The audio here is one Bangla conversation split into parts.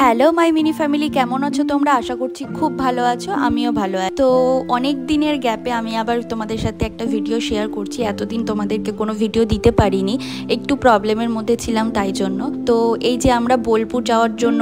হ্যালো মাই মিনি ফ্যামিলি, কেমন আছো তোমরা? আশা করছি খুব ভালো আছো, আমিও ভালো আছি। তো অনেক দিনের গ্যাপে আমি আবার তোমাদের সাথে একটা ভিডিও শেয়ার করছি। এতদিন তোমাদেরকে কোনো ভিডিও দিতে পারিনি, একটু প্রবলেমের মধ্যে ছিলাম তাই জন্য। তো এই যে আমরা বোলপুর যাওয়ার জন্য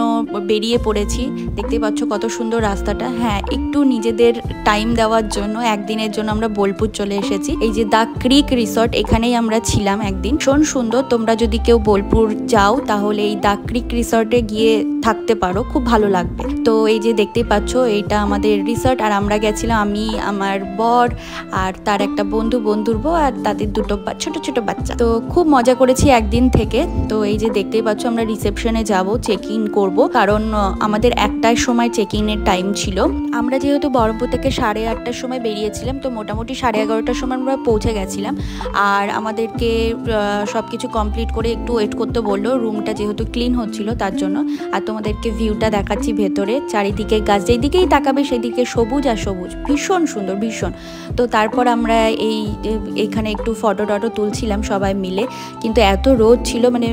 বেরিয়ে পড়েছি, দেখতে পাচ্ছ কত সুন্দর রাস্তাটা। হ্যাঁ, একটু নিজেদের টাইম দেওয়ার জন্য একদিনের জন্য আমরা বোলপুর চলে এসেছি। এই যে দ্য ক্রিক রিসর্ট, এখানেই আমরা ছিলাম একদিন। ভীষণ সুন্দর, তোমরা যদি কেউ বোলপুর যাও তাহলে এই দ্য ক্রিক রিসর্টে গিয়ে থাকতে পারো, খুব ভালো লাগবে। তো এই যে দেখতেই পাচ্ছ এইটা আমাদের রিসর্ট, আর আমরা গেছিলাম আমি, আমার বর আর তার একটা বন্ধুর বউ আর তাদের দুটো ছোট ছোট বাচ্চা। তো খুব মজা করেছি একদিন থেকে। তো এই যে দেখতেই পাচ্ছ আমরা রিসেপশনে যাব, চেক ইন করবো, কারণ আমাদের একটার সময় চেক ইনের টাইম ছিল। আমরা যেহেতু বহরমপুর থেকে 8:30টার সময় বেরিয়েছিলাম, তো মোটামুটি 11:30টার সময় আমরা পৌঁছে গেছিলাম। আর আমাদেরকে সবকিছু কমপ্লিট করে একটু ওয়েট করতে বললো, রুমটা যেহেতু ক্লিন হচ্ছিল তার জন্য। আর তোমাদেরকে ভিউটা দেখাচ্ছি ভেতরে, চারিদিকে গাছ, যেদিকেই তাকাবে সেদিকে সবুজ আর সবুজ, ভীষণ সুন্দর ভীষণ। তো তারপর আমরা এইখানে একটু ফটো টটো তুলছিলাম সবাই মিলে, কিন্তু এত রোদ ছিল মানে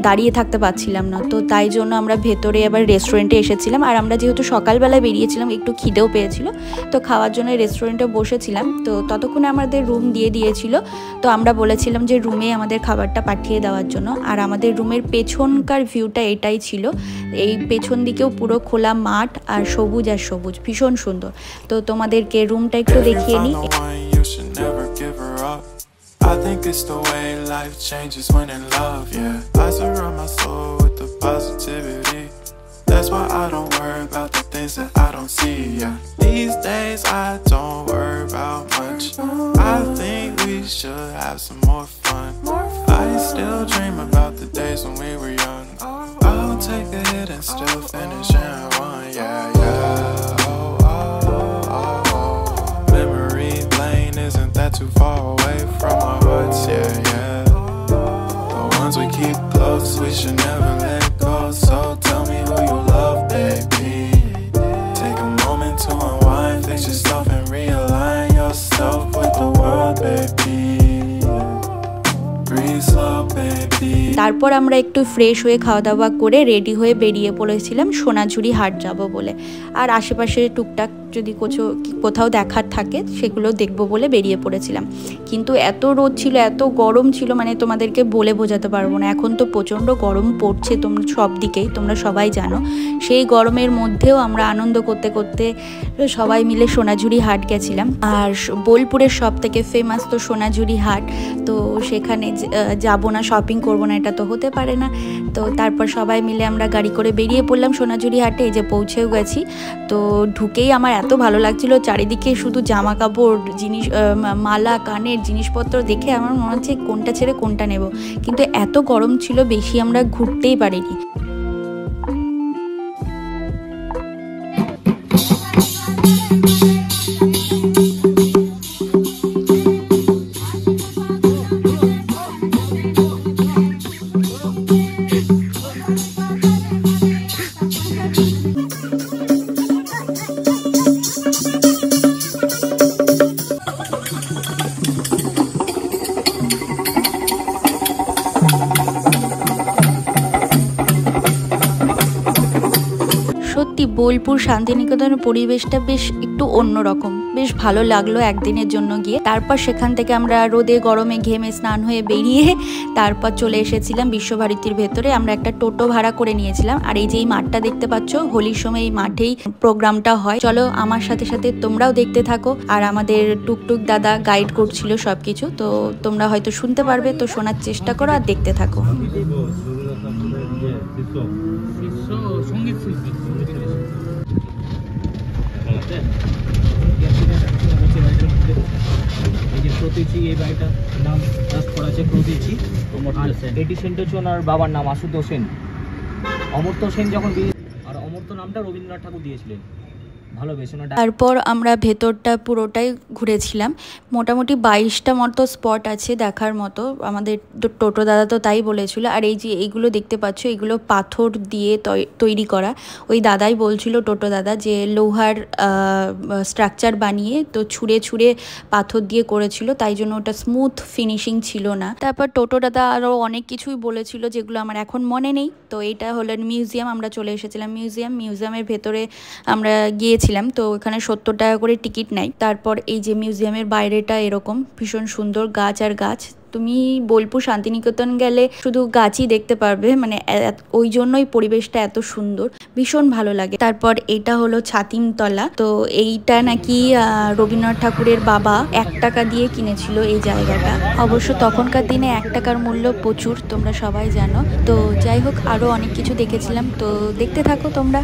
দাঁড়িয়ে থাকতে পারছিলাম না। তো তাই জন্য আমরা ভেতরে আবার রেস্টুরেন্টে এসেছিলাম। আর আমরা যেহেতু সকালবেলায় বেরিয়েছিলাম, একটু খিদেও পেয়েছিল, তো খাওয়ার জন্য রেস্টুরেন্টে বসেছিলাম। তো ততক্ষণে আমাদের রুম দিয়ে দিয়েছিল। তো আমরা বলেছিলাম যে রুমে আমাদের খাবারটা পাঠিয়ে দেওয়ার জন্য। আর আমাদের রুমের পেছনকার ভিউটা এটাই ছিল, এই পেছন দিকেও পুরো খোলা মাঠ আর সবুজ আর সবুজ, ভীষণ সুন্দর। তো তোমাদেরকে রুমটা একটু দেখিয়ে নিই। I think it's the way life changes when in love, yeah. I surround my soul with the positivity. That's why I don't worry about the things that I don't see, yeah. These days I don't worry about much. I think we should have some more fun. I still dream about the days when we were young. I'll take a hit and still finish in one, yeah, yeah. Oh, oh, oh, oh. Memory lane isn't that too far away from our hearts, yeah, yeah. The ones we keep close, we should never let go. So tell me who you love, baby. Take a moment to unwind, fix yourself and realign yourself with the world, baby. Breathe slow, baby. তারপর আমরা একটু ফ্রেশ হয়ে খাওয়া দাওয়া করে রেডি হয়ে বেরিয়ে পড়েছিলাম সোনাঝুরি হাট যাব বলে। আর আশেপাশে টুকটাক যদি কোথাও দেখার থাকে সেগুলো দেখবো বলে বেরিয়ে পড়েছিলাম। কিন্তু এত রোদ ছিল, এত গরম ছিল, মানে তোমাদেরকে বলে বোঝাতে পারবো না। এখন তো প্রচণ্ড গরম পড়ছে তোমরা সব দিকেই, তোমরা সবাই জানো। সেই গরমের মধ্যেও আমরা আনন্দ করতে করতে সবাই মিলে সোনাঝুরি হাট গেছিলাম। আর বোলপুরের সব থেকে ফেমাস তো সোনাঝুরি হাট, তো সেখানে যাব না, শপিং করবো না, এটা তো হতে পারে না। তো তারপর সবাই মিলে আমরা গাড়ি করে বেরিয়ে পড়লাম সোনাঝুরি হাটে। এই যে পৌঁছেও গেছি। তো ঢুকেই আমার এত ভালো লাগছিল, চারিদিকে শুধু জামা কাপড়, জিনিস, মালা, কানের জিনিসপত্র দেখে আমার মনে হচ্ছে কোনটা ছেড়ে কোনটা নেব। কিন্তু এত গরম ছিল, বেশি আমরা ঘুরতেই পারিনি। সত্যি বোলপুর শান্তিনিকেতনের পরিবেশটা বেশ একটু অন্যরকম, বেশ ভালো লাগলো একদিনের জন্য গিয়ে। তারপর সেখান থেকে আমরা রোদে গরমে ঘেমে স্নান হয়ে বেরিয়ে তারপর চলে এসেছিলাম বিশ্বভারতীর ভেতরে। আমরা একটা টোটো ভাড়া করে নিয়েছিলাম। আর এই যে এই মাঠটা দেখতে পাচ্ছ, হোলির সময় এই মাঠেই প্রোগ্রামটা হয়। চলো আমার সাথে সাথে তোমরাও দেখতে থাকো। আর আমাদের টুকটুক দাদা গাইড করছিল সবকিছু, তো তোমরা হয়তো শুনতে পারবে, তো শোনার চেষ্টা করো আর দেখতে থাকো। প্রতীচি, এই বাড়িটার নাম ট্রাস্ট করা আছে প্রতীচি। এটি সেন্ট হচ্ছে ওনার বাবার নাম আশুতোষ সেন। অমর্ত্য সেন যখন আর অমর্ত্য নামটা রবীন্দ্রনাথ ঠাকুর দিয়েছিলেন। ভালোবেসে না। তারপর আমরা ভেতরটা পুরোটাই ঘুরেছিলাম, মোটামুটি 22টা মতো স্পট আছে দেখার মতো, আমাদের টোটো দাদা তো তাই বলেছিল। আর এই যে এইগুলো দেখতে পাচ্ছ, এগুলো পাথর দিয়ে তৈরি করা। ওই দাদাই বলছিল, টোটো দাদা, যে লোহার স্ট্রাকচার বানিয়ে তো ছুঁড়ে ছুঁড়ে পাথর দিয়ে করেছিল, তাই জন্য ওটা স্মুথ ফিনিশিং ছিল না। তারপর টোটো দাদা আরও অনেক কিছুই বলেছিল যেগুলো আমার এখন মনে নেই। তো এটা হলো মিউজিয়াম, আমরা চলে এসেছিলাম মিউজিয়ামের ভেতরে আমরা গিয়েছিলাম। তো এখানে 70 টাকা করে টিকিট নেয়। তারপর এই যে মিউজিয়ামের বাইরেটা এরকম ভীষণ সুন্দর, গাছ আর গাছ। তুমি বোলপুর শান্তিনিকেতন গেলে শুধু গাছই দেখতে পারবে, মানে ওই জন্যই পরিবেশটা এত সুন্দর, ভীষণ ভালো লাগে। তারপর এটা হলো ছাতিমতলা। তো এইটা নাকি রবীন্দ্রনাথ ঠাকুরের বাবা 1 টাকা দিয়ে কিনেছিল এই জায়গাটা। অবশ্য তখনকার দিনে 1 টাকার মূল্য প্রচুর, তোমরা সবাই জানো। তো যাই হোক, আরও অনেক কিছু দেখেছিলাম, তো দেখতে থাকো তোমরা।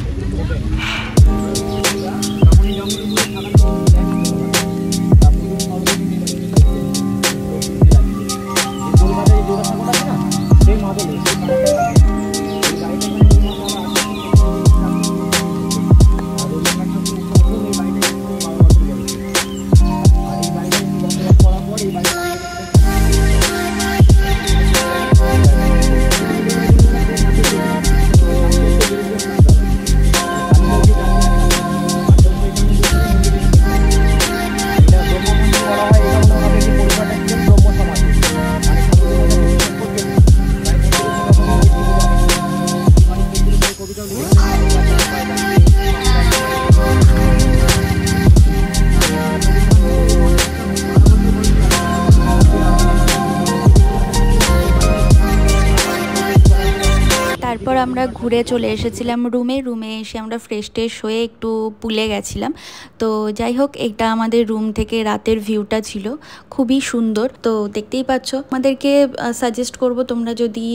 তারপর আমরা ঘুরে চলে এসেছিলাম রুমে এসে আমরা ফ্রেশ ট্রেশ হয়ে একটু পুলে গেছিলাম। তো যাই হোক, এটা আমাদের রুম থেকে রাতের ভিউটা ছিল, খুবই সুন্দর। তো দেখতেই পাচ্ছ, আমাদেরকে সাজেস্ট করব তোমরা যদি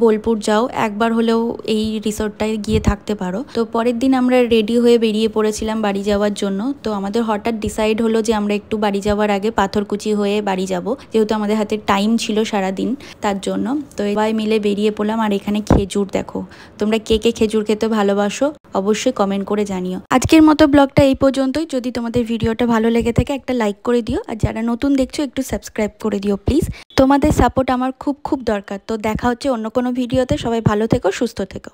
বোলপুর যাও একবার হলেও এই রিসোর্টটায় গিয়ে থাকতে পারো। তো পরের দিন আমরা রেডি হয়ে বেরিয়ে পড়েছিলাম বাড়ি যাওয়ার জন্য। তো আমাদের হঠাৎ ডিসাইড হলো যে আমরা একটু বাড়ি যাওয়ার আগে পাথরকুচি হয়ে বাড়ি যাব, যেহেতু আমাদের হাতে টাইম ছিল সারাদিন, তার জন্য। তো সবাই মিলে বেরিয়ে পড়লাম। আর এখানে খেজুর দেখো, তোমরা কে কে খেজুর খেতে ভালোবাসো অবশ্যই কমেন্ট করে জানিও। আজকের মতো ব্লগটা এই পর্যন্তই। যদি তোমাদের ভিডিওটা ভালো লেগে থাকে একটা লাইক করে দিও, আর যারা নতুন দেখছো একটু সাবস্ক্রাইব করে দিও প্লিজ। তোমাদের সাপোর্ট আমার খুব খুব দরকার। তো দেখা হচ্ছে অন্য কোনো ভিডিওতে। সবাই ভালো থেকো, সুস্থ থেকো।